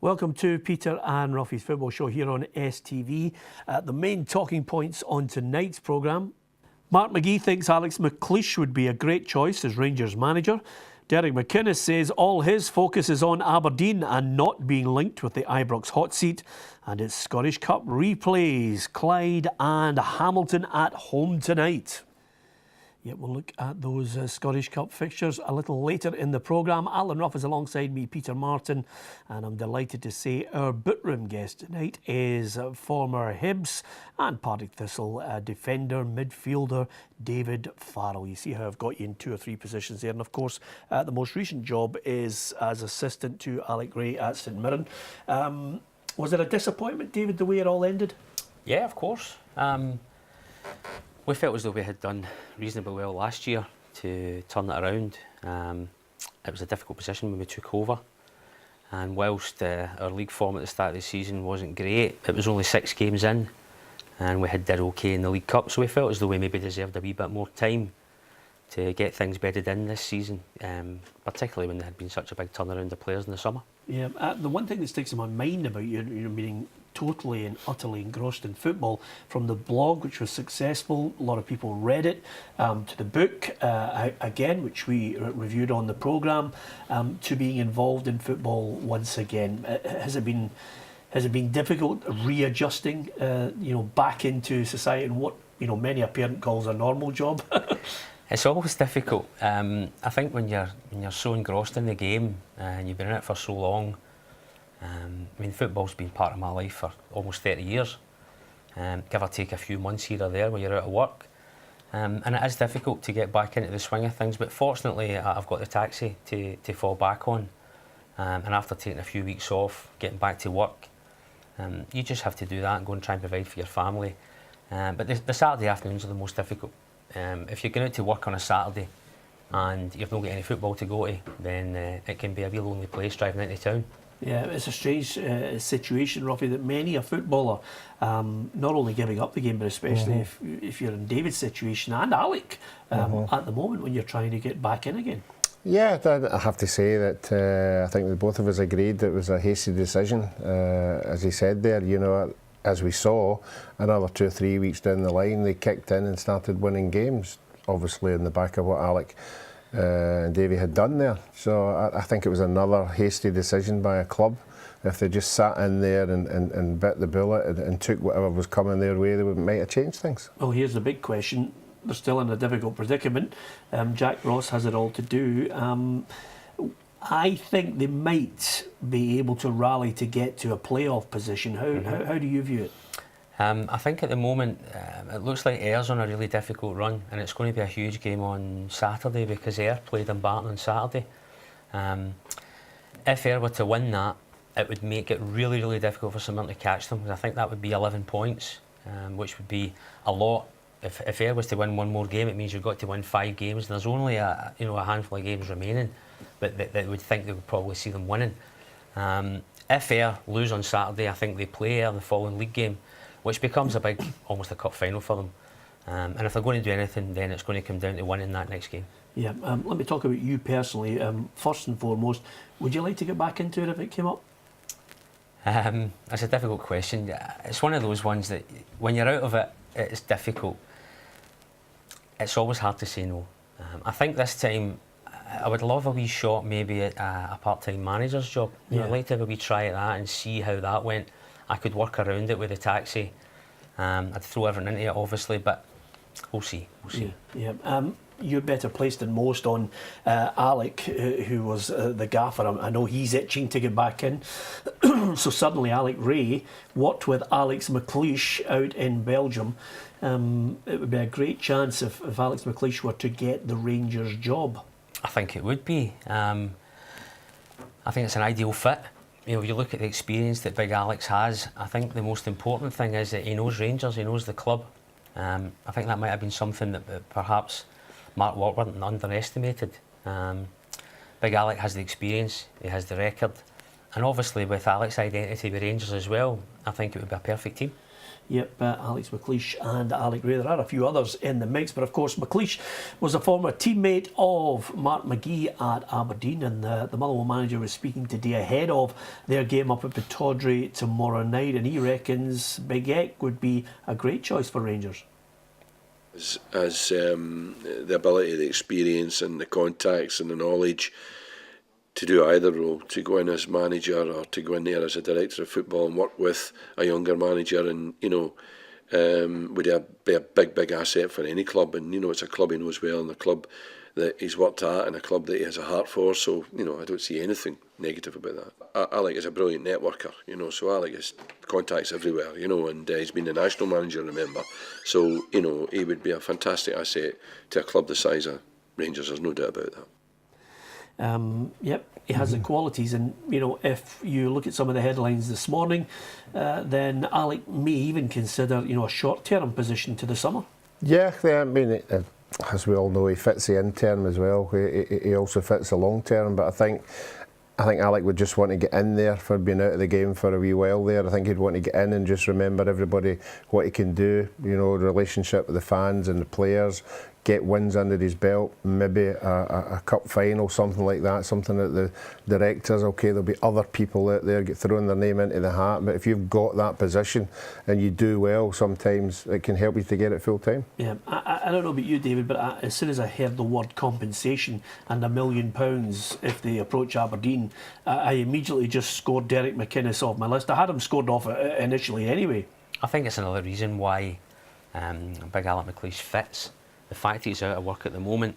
Welcome to Peter and Ruffy's Football Show here on STV. The main talking points on tonight's programme. Mark McGee thinks Alex McLeish would be a great choice as Rangers manager. Derek McInnes says all his focus is on Aberdeen and not being linked with the Ibrox hot seat. And it's Scottish Cup replays, Clyde and Hamilton at home tonight. Yeah, we'll look at those Scottish Cup fixtures a little later in the programme. Alan Ruff is alongside me, Peter Martin, and I'm delighted to say our bootroom guest tonight is former Hibs and Partick Thistle defender, midfielder David Farrell. You see how I've got you in 2 or 3 positions there. And of course, the most recent job is as assistant to Alec Ray at St Mirren. Was it a disappointment, David, the way it all ended? Yeah, of course. We felt as though we had done reasonably well last year to turn it around. It was a difficult position when we took over, and whilst our league form at the start of the season wasn't great, it was only 6 games in and we did okay in the League Cup, so we felt as though we maybe deserved a wee bit more time to get things bedded in this season, particularly when there had been such a big turnaround of players in the summer. Yeah, the one thing that sticks in my mind about you being totally and utterly engrossed in football, from the blog, which was successful, a lot of people read it, to the book, again, which we reviewed on the programme, to being involved in football once again. Has it been difficult readjusting, back into society and what many a parent calls a normal job? It's always difficult. I think when you're so engrossed in the game and you've been in it for so long. Football's been part of my life for almost 30 years. Give or take a few months here or there when you're out of work. And it is difficult to get back into the swing of things, but fortunately I've got the taxi to fall back on. And after taking a few weeks off, getting back to work, you just have to do that and go and try and provide for your family. But the Saturday afternoons are the most difficult. If you're going out to work on a Saturday and you've not got any football to go to, then it can be a real lonely place driving into town. Yeah, it's a strange situation, Ruffy, that many a footballer, not only giving up the game, but especially if you're in David's situation and Alec at the moment when you're trying to get back in again. Yeah, I have to say that I think that both of us agreed it was a hasty decision. As he said there, as we saw, another 2 or 3 weeks down the line, they kicked in and started winning games, obviously in the back of what Alec and Davey had done there. So I think it was another hasty decision by a club. If they just sat in there and bit the bullet and took whatever was coming their way, they might have changed things. Well, here's the big question. They're still in a difficult predicament. Jack Ross has it all to do. I think they might be able to rally to get to a playoff position. How do you view it? I think at the moment it looks like Ayre's on a really difficult run, and it's going to be a huge game on Saturday because Ayr played in Barton on Saturday. If Ayr were to win that, it would make it really, really difficult for St Mirren to catch them, because I think that would be 11 points, which would be a lot. If Ayr was to win one more game, it means you've got to win 5 games, and there's only a handful of games remaining, but they would think they would probably see them winning. If Ayr lose on Saturday, I think they play Ayr the following league game, which becomes almost a cup final for them. And if they're going to do anything, then it's going to come down to winning that next game. Yeah, let me talk about you personally. First and foremost, would you like to get back into it if it came up? That's a difficult question. It's one of those ones that when you're out of it, it's difficult. It's always hard to say no. I think this time I would love a wee shot maybe at a part-time manager's job. I'd like to have a wee try at that and see how that went. I could work around it with the taxi. I'd throw everything into it, obviously, but we'll see. Yeah. You're better placed than most on Alec, who was the gaffer. I know he's itching to get back in. So suddenly Alec Ray worked with Alex McLeish out in Belgium. It would be a great chance if Alex McLeish were to get the Rangers job. I think it would be. I think it's an ideal fit. If you look at the experience that Big Alex has, I think the most important thing is that he knows Rangers, he knows the club. I think that might have been something that perhaps Mark Warburton underestimated. Big Alex has the experience, he has the record, and obviously with Alex's identity with Rangers as well, I think it would be a perfect team. Yep, Alex McLeish and Alec Ray. There are a few others in the mix, but of course McLeish was a former teammate of Mark McGee at Aberdeen, and the Motherwell manager was speaking today ahead of their game up at Pittodrie tomorrow night, and he reckons Big Ek would be a great choice for Rangers. As the ability, the experience and the contacts and the knowledge to do either role, to go in as manager or to go in there as a director of football and work with a younger manager, and would be a big asset for any club. And it's a club he knows well, and a club that he's worked at, and a club that he has a heart for. So I don't see anything negative about that. Alec is a brilliant networker, so Alec has contacts everywhere, and he's been the national manager, remember. So he would be a fantastic asset to a club the size of Rangers. There's no doubt about that. Yep, he has the qualities, and if you look at some of the headlines this morning, then Alec may even consider a short-term position to the summer. Yeah, I mean, as we all know, he fits the in-term as well. He also fits the long-term, but I think Alec would just want to get in there for being out of the game for a wee while there. I think he'd want to get in and just remember everybody, what he can do, the relationship with the fans and the players, get wins under his belt, maybe a cup final, something like that, something that the directors, there'll be other people out there get throwing their name into the hat, but if you've got that position and you do well, sometimes it can help you to get it full time. Yeah, I don't know about you, David, but as soon as I heard the word compensation and £1 million if they approach Aberdeen, I immediately just scored Derek McInnes off my list. I had him scored off initially anyway. I think it's another reason why Big Alec McLeish fits. The fact that he's out of work at the moment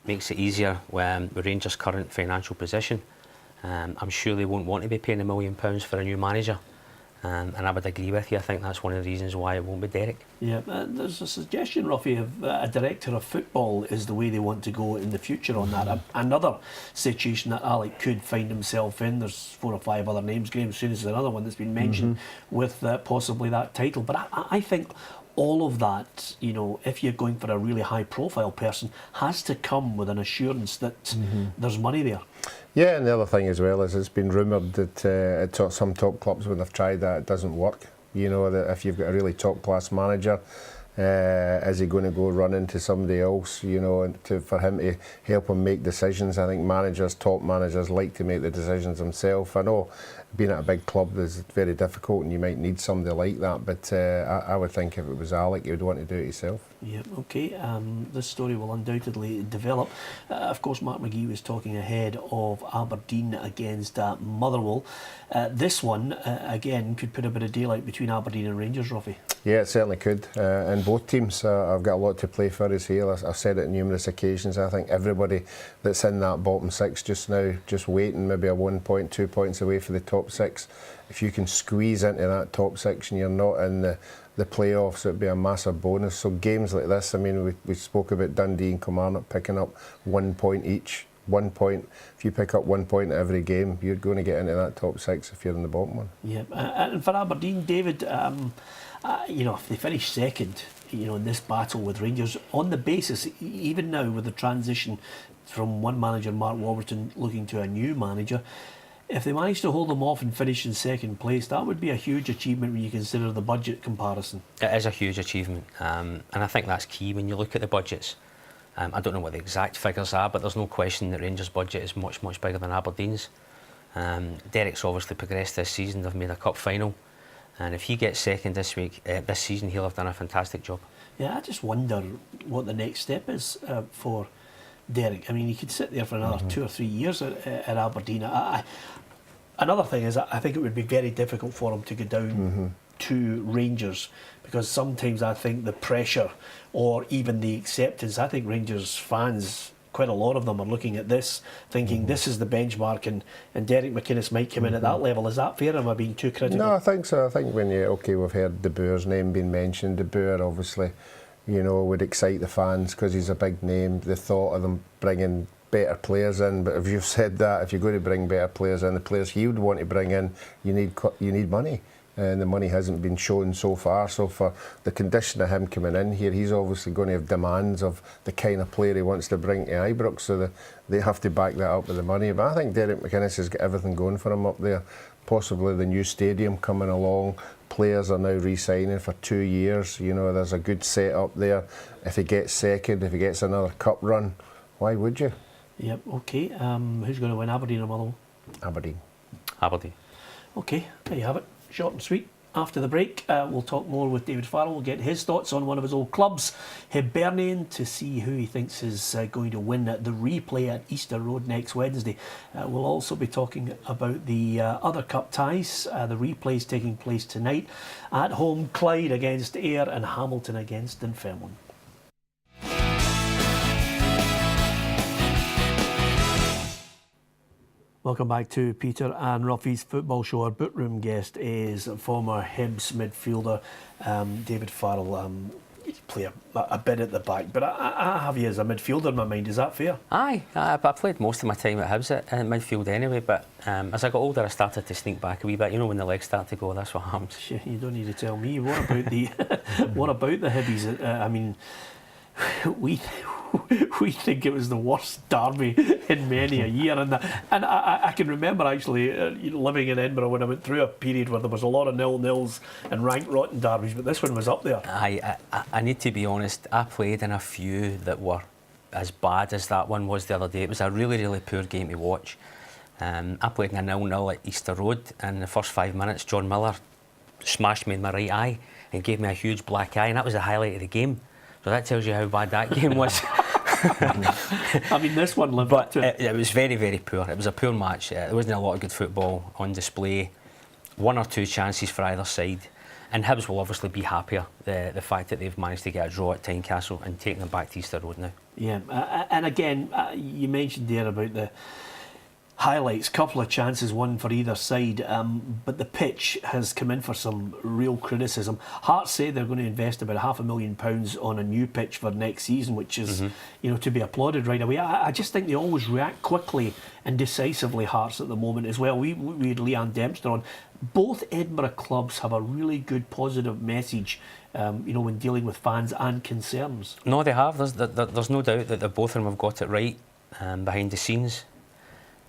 makes it easier with Rangers' current financial position. I'm sure they won't want to be paying £1 million for a new manager. And I would agree with you. I think that's one of the reasons why it won't be Derek. Yeah, there's a suggestion, Ruffy, of a director of football is the way they want to go in the future on that. Another situation that Alec could find himself in, there's 4 or 5 other names. Graham Souness is another one that's been mentioned with possibly that title. But I think all of that, if you're going for a really high-profile person, has to come with an assurance that there's money there. Yeah, and the other thing as well is it's been rumoured that at some top clubs, when they've tried that, it doesn't work. That if you've got a really top-class manager, is he going to go run into somebody else, for him to help him make decisions? I think top managers like to make the decisions themselves. I know being at a big club is very difficult and you might need somebody like that, but I would think if it was Alec, he would want to do it himself. Yeah, okay. This story will undoubtedly develop. Of course, Mark McGee was talking ahead of Aberdeen against Motherwell. This one, again, could put a bit of daylight between Aberdeen and Rangers, Ruffy. Yeah, it certainly could. And both teams, I've got a lot to play for us here. I've said it on numerous occasions. I think everybody that's in that bottom 6 just now, just waiting maybe a 1 point, 2 points away for the top 6. If you can squeeze into that top 6 and you're not in the playoffs, it'd be a massive bonus. So games like this, I mean, we spoke about Dundee and Kilmarnock picking up 1 point each. 1 point. If you pick up 1 point every game, you're going to get into that top 6 if you're in the bottom one. Yeah, and for Aberdeen, David, if they finish second, in this battle with Rangers, on the basis, even now with the transition from one manager, Mark Warburton, looking to a new manager, if they manage to hold them off and finish in second place, that would be a huge achievement when you consider the budget comparison. It is a huge achievement, and I think that's key when you look at the budgets. I don't know what the exact figures are, but there's no question that Rangers' budget is much bigger than Aberdeen's. Derek's obviously progressed this season. They've made a cup final, and if he gets second this season, he'll have done a fantastic job. Yeah, I just wonder what the next step is for Derek. I mean, he could sit there for another 2 or 3 years at Aberdeen. Another thing is, I think it would be very difficult for him to go down to Rangers, because sometimes I think the pressure or even the acceptance, I think Rangers fans, quite a lot of them, are looking at this thinking this is the benchmark, and Derek McInnes might come in at that level. Is that fair? Am I being too critical? No, I think so. I think when we've heard De Boer's name being mentioned. De Boer obviously, would excite the fans because he's a big name. The thought of them bringing better players in, but if you've said that, if you're going to bring better players in, the players he would want to bring in, you need money. and the money hasn't been shown so far. So for the condition of him coming in here, he's obviously going to have demands of the kind of player he wants to bring to Ibrox, so they have to back that up with the money. But I think Derek McInnes has got everything going for him up there. Possibly the new stadium coming along. Players are now re-signing for 2 years. You know, there's a good set up there. If he gets second, if he gets another cup run, why would you? Yep, okay. Who's going to win, Aberdeen or Motherwell? Aberdeen. Aberdeen. Okay, there you have it. Short and sweet. After the break, we'll talk more with David Farrell. We'll get his thoughts on one of his old clubs, Hibernian, to see who he thinks is going to win the replay at Easter Road next Wednesday. We'll also be talking about the other cup ties. The replays taking place tonight. At home, Clyde against Ayr and Hamilton against Dunfermline. Welcome back to Peter and Ruffy's Football Show. Our bookroom guest is former Hibs midfielder David Farrell. You play a bit at the back, but I have you as a midfielder in my mind. Is that fair? Aye, I played most of my time at Hibs at midfield anyway, but as I got older I started to sneak back a wee bit. You know, when the legs start to go, that's what happens. You don't need to tell me. What about the what about the Hibbies? I mean, we think it was the worst derby in many a year, and I can remember actually living in Edinburgh when I went through a period where there was a lot of 0-0s and rank rotten derbies, but this one was up there. I need to be honest, I played in a few that were as bad as that one was the other day. It was a really poor game to watch. I played in a 0-0 at Easter Road, and in the first 5 minutes John Miller smashed me in my right eye and gave me a huge black eye, and that was the highlight of the game. So that tells you how bad that game was. I mean, this one lived up to it. It was very poor. It was a poor match. There wasn't a lot of good football on display. 1 or 2 chances for either side. And Hibs will obviously be happier, the fact that they've managed to get a draw at Tynecastle and taking them back to Easter Road now. Yeah, and again, you mentioned there about the highlights, couple of chances, one for either side, but the pitch has come in for some real criticism. Hearts say they're going to invest about £500,000 on a new pitch for next season, which is to be applauded right away. I just think they always react quickly and decisively, Hearts, at the moment as well. We had Leanne Dempster on. Both Edinburgh clubs have a really good positive message when dealing with fans and concerns. No, they have. There's no doubt that both of them have got it right behind the scenes.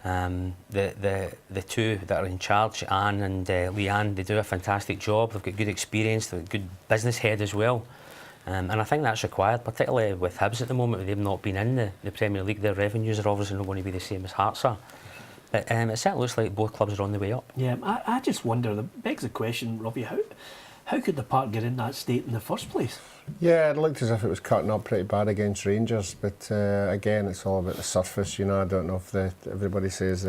The two that are in charge, Anne and Leanne, they do a fantastic job. They've got good experience, they've got good business head as well, and I think that's required, particularly with Hibs at the moment. They've not been in the Premier League. Their revenues are obviously not going to be the same as Hearts are, but it certainly looks like both clubs are on the way up. Yeah, I just wonder, that begs the question, Robbie, how could the park get in that state in the first place? Yeah, it looked as if it was cutting up pretty bad against Rangers, but again, it's all about the surface. I don't know if everybody says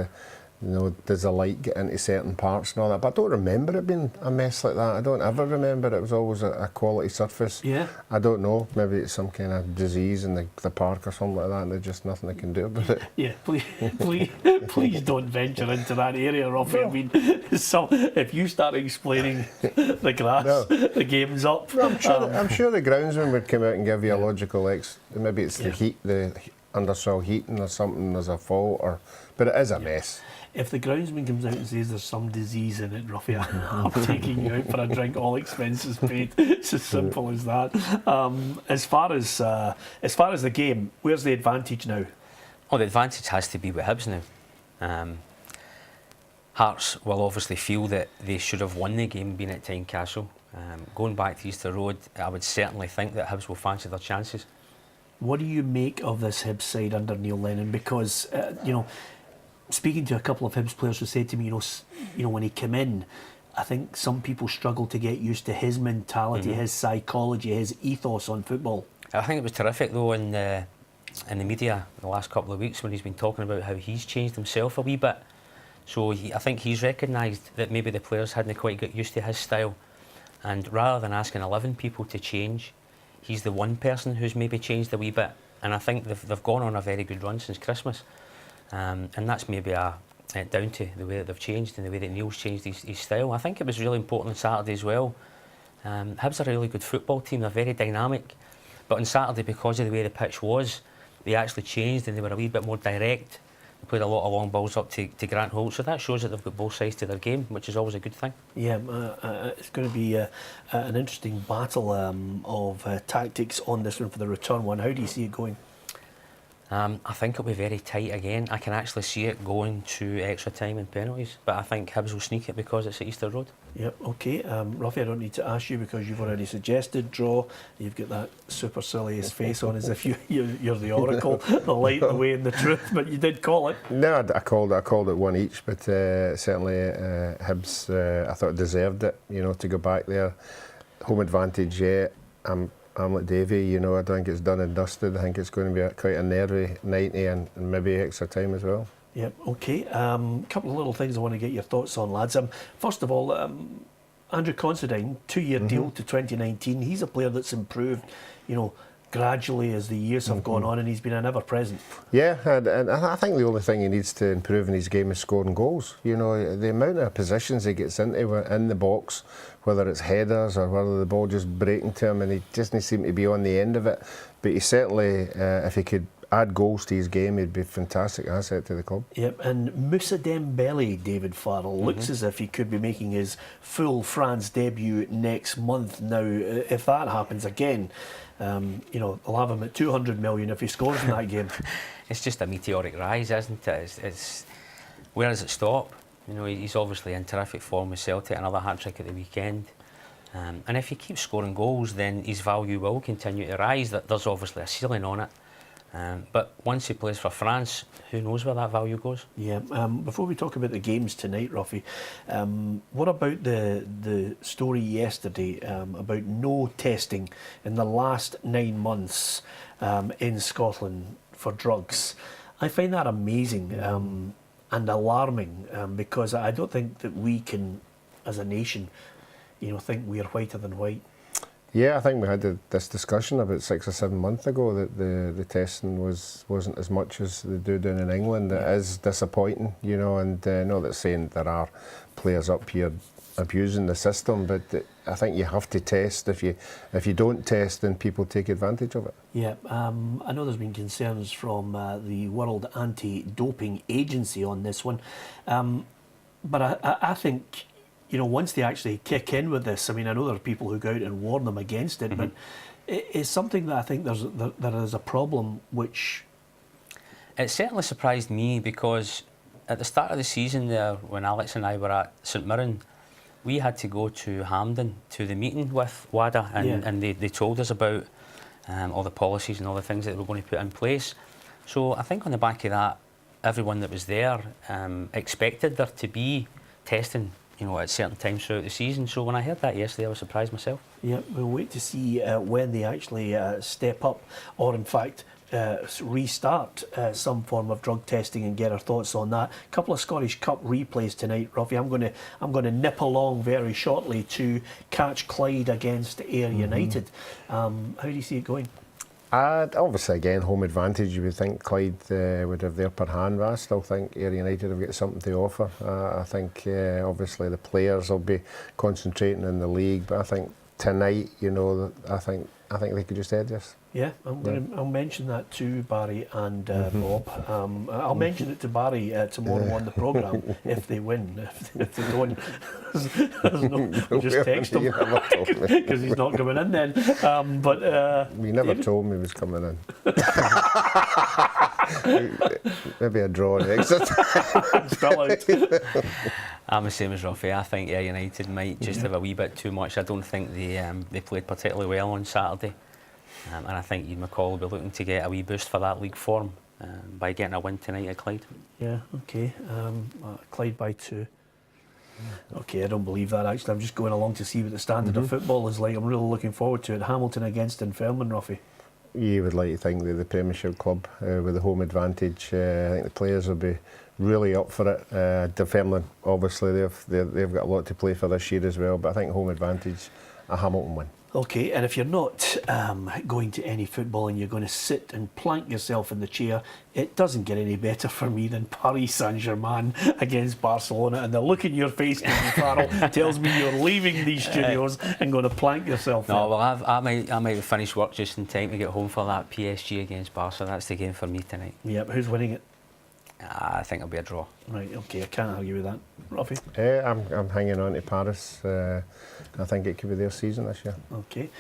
does the light get into certain parts and all that, but I don't remember it being a mess like that. I don't ever remember it was always a quality surface. Yeah. I don't know, maybe it's some kind of disease in the park or something like that, and there's just nothing they can do about it. Yeah, please don't venture into that area, Robbie. No. I mean, if you start explaining the grass, the game's up. No, I'm sure the groundsman would come out and give you a logical maybe it's the heat, the undersoil heating or something, there's a fault, but it is a mess. If the groundsman comes out and says there's some disease in it, Ruffy, I'm taking you out for a drink, all expenses paid. It's as simple as that. As far as the game, where's the advantage now? Oh, the advantage has to be with Hibs now. Hearts will obviously feel that they should have won the game being at Tynecastle. Going back to Easter Road, I would certainly think that Hibs will fancy their chances. What do you make of this Hibs side under Neil Lennon? Because, speaking to a couple of Hibs players who said to me, when he came in, I think some people struggle to get used to his mentality, his psychology, his ethos on football. I think it was terrific though in the media the last couple of weeks when he's been talking about how he's changed himself a wee bit. So I think he's recognised that maybe the players hadn't quite got used to his style, and rather than asking 11 people to change, he's the one person who's maybe changed a wee bit, and I think they've gone on a very good run since Christmas. And that's maybe down to the way that they've changed and the way that Neil's changed his style. I think it was really important on Saturday as well. Hibs are a really good football team, they're very dynamic, but on Saturday, because of the way the pitch was, they actually changed and they were a wee bit more direct. played a lot of long balls up to Grant Holt, so that shows that they've got both sides to their game, which is always a good thing. Yeah, it's going to be an interesting battle of tactics on this one for the return one. How do you see it going? I think it'll be very tight again. I can actually see it going to extra time and penalties, but I think Hibs will sneak it because it's at Easter Road. Yep, okay. Ruffy, I don't need to ask you because you've already suggested draw. You've got that supercilious face on as if you're the oracle, the light, the way and the truth, but you did call it. No, I called it one each, but certainly Hibs, I thought deserved it, to go back there. Home advantage, yeah. I'm like Davey, I don't think it's done and dusted. I think it's going to be quite a nervy 90 and maybe extra time as well. Yep, okay. Couple of little things I want to get your thoughts on, lads. First of all, Andrew Considine, 2-year deal to 2019. He's a player that's improved, gradually as the years have gone on, and he's been an ever-present. Yeah, and I think the only thing he needs to improve in his game is scoring goals. The amount of positions he gets into in the box, whether it's headers or whether the ball just breaking to him, and he doesn't seem to be on the end of it. But he certainly, if he could add goals to his game, he'd be a fantastic asset to the club. Yep, and Moussa Dembele, David Farrell, looks as if he could be making his full France debut next month. Now, if that happens again, they'll have him at 200 million if he scores in that game. It's just a meteoric rise, isn't it? It's where does it stop? He's obviously in terrific form with Celtic, another hat-trick at the weekend. And if he keeps scoring goals, then his value will continue to rise. There's obviously a ceiling on it. But once he plays for France, who knows where that value goes? Yeah. Before we talk about the games tonight, Ruffy, what about the story yesterday about no testing in the last 9 months in Scotland for drugs? I find that amazing and alarming because I don't think that we can, as a nation, think we are whiter than white. Yeah, I think we had this discussion about 6 or 7 months ago that the testing wasn't as much as they do down in England. It is disappointing, and not that saying there are players up here abusing the system, but I think you have to test. If you don't test, then people take advantage of it. Yeah, I know there's been concerns from the World Anti-Doping Agency on this one, but I think, once they actually kick in with this, I know there are people who go out and warn them against it, but it's something that I think there is a problem which... It certainly surprised me because at the start of the season there, when Alex and I were at St Mirren, we had to go to Hampden to the meeting with WADA, and they told us about all the policies and all the things that they were going to put in place. So I think on the back of that, everyone that was there expected there to be testing at certain times throughout the season. So when I heard that yesterday, I was surprised myself. Yeah, we'll wait to see when they actually step up, or in fact restart some form of drug testing, and get our thoughts on that. A couple of Scottish Cup replays tonight, Ruffy. I'm going to nip along very shortly to catch Clyde against Ayr United. How do you see it going? Obviously, again, home advantage. You would think Clyde would have the upper hand, but I still think Ayr United have got something to offer. I think obviously the players will be concentrating in the league, but I think tonight, I think they could just edge us. Yeah, I'll mention that to Barry and Bob. I'll mention it to Barry tomorrow on the programme if they win. If they don't, we'll just text him because he's not coming in then. But you never told me he was coming in. Maybe a draw next time. Spell out. I'm the same as Ruffy. I think Ayr United might just have a wee bit too much. I don't think they played particularly well on Saturday. And I think Ian McCall will be looking to get a wee boost for that league form by getting a win tonight at Clyde. Yeah, okay. Clyde by 2. Okay, I don't believe that actually. I'm just going along to see what the standard of football is like. I'm really looking forward to it. Hamilton against Dunfermline, Ruffy. You would like to think that the Premiership club with the home advantage, I think the players will be really up for it. Dunfermline, obviously, they've got a lot to play for this year as well, but I think home advantage, a Hamilton win. Okay, and if you're not going to any football and you're going to sit and plank yourself in the chair, it doesn't get any better for me than Paris Saint-Germain against Barcelona. And the look in your face, Farrell, tells me you're leaving these studios and going to plank yourself. No, well, I might finish work just in time to get home for that PSG against Barca. That's the game for me tonight. Yep, who's winning it? I think it'll be a draw. Right, okay, I can't argue with that. Ruffy? I'm hanging on to Paris. I think it could be their season this year. Okay,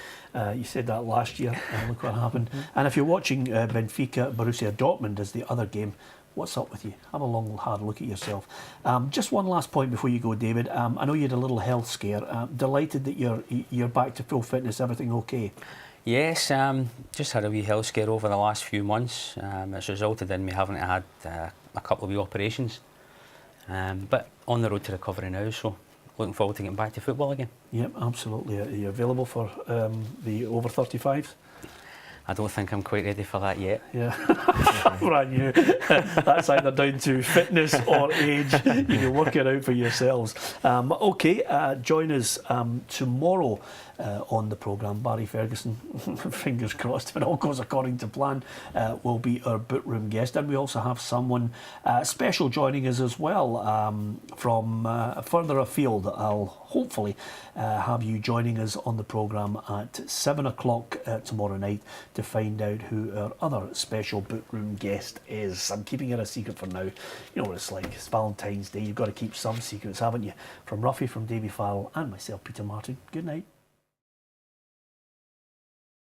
you said that last year, look what happened. And if you're watching Benfica, Borussia Dortmund as the other game, what's up with you? Have a long, hard look at yourself. Just one last point before you go, David. I know you had a little health scare. Delighted that you're back to full fitness. Everything okay? Yes, just had a wee health scare over the last few months. It's resulted in me having to had a couple of wee operations. But on the road to recovery now, so looking forward to getting back to football again. Yep, absolutely. Are you available for the over 35s? I don't think I'm quite ready for that yet. Yeah, brand new. That's either down to fitness or age. You can work it out for yourselves. Okay, join us tomorrow on the programme. Barry Ferguson, fingers crossed, if it all goes according to plan, will be our boot room guest. And we also have someone special joining us as well from further afield. I'll hopefully have you joining us on the programme at 7 o'clock tomorrow night to find out who our other special boot room guest is. I'm keeping it a secret for now. You know what it's like. It's Valentine's Day. You've got to keep some secrets, haven't you? From Ruffy, from Davy Farrell and myself, Peter Martin. Good night.